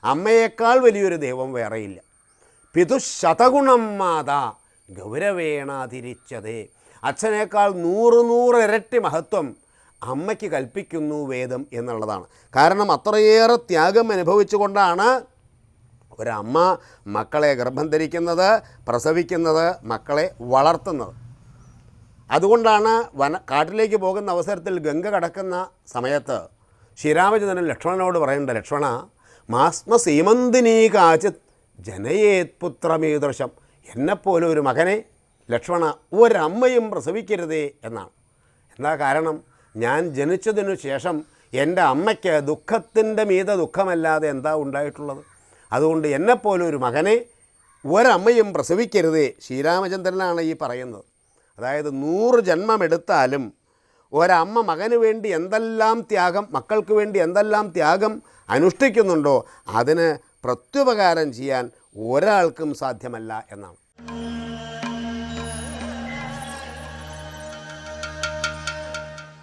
അമ്മയേക്കാൾ വലിയൊരു ദൈവം വേറെയില്ല. പിതുശതഗുണം മാതാ ഗൗരവേണാതിരിച്ചതേ. അച്ഛനേക്കാൾ 100 ഇരട്ടി മഹത്വം അമ്മയ്ക്ക് കൽപ്പിക്കുന്നു വേദം എന്നുള്ളതാണ്. കാരണം അത്രയേറെ ത്യാഗം അനുഭവിച്ചുകൊണ്ടാണ് ഒരമ്മ മക്കളെ ഗർഭം ധരിക്കുന്നത്, പ്രസവിക്കുന്നത്, മക്കളെ വളർത്തുന്നത്. അതുകൊണ്ടാണ് കാട്ടിലേക്ക് പോകുന്ന അവസരത്തിൽ ഗംഗ കടക്കുന്ന സമയത്ത് ശ്രീരാമചന്ദ്രൻ ലക്ഷ്മണനോട് പറയുന്നുണ്ട്, ലക്ഷ്മണ മാസ്മ സീമന്തിനീ കാചിത് ജനയേത് പുത്രമീദൃശം. എന്നെപ്പോലെ ഒരു മകനെ ലക്ഷ്മണ ഒരമ്മയും പ്രസവിക്കരുതേ എന്നാണ്. എന്താ കാരണം? ഞാൻ ജനിച്ചതിനു ശേഷം എൻ്റെ അമ്മയ്ക്ക് ദുഃഖത്തിൻ്റെ മീതെ ദുഃഖമല്ലാതെ എന്താ ഉണ്ടായിട്ടുള്ളത്? അതുകൊണ്ട് എന്നെപ്പോലെ ഒരു മകനെ ഒരമ്മയും പ്രസവിക്കരുതേ. ശ്രീരാമചന്ദ്രനാണ് ഈ പറയുന്നത്. അതായത് 100 ജന്മമെടുത്താലും ഒരമ്മ മകന് വേണ്ടി എന്തെല്ലാം ത്യാഗം, മക്കൾക്ക് വേണ്ടി എന്തെല്ലാം ത്യാഗം അനുഷ്ഠിക്കുന്നുണ്ടോ അതിന് പ്രത്യുപകാരം ചെയ്യാൻ ഒരാൾക്കും സാധ്യമല്ല എന്നാണ്.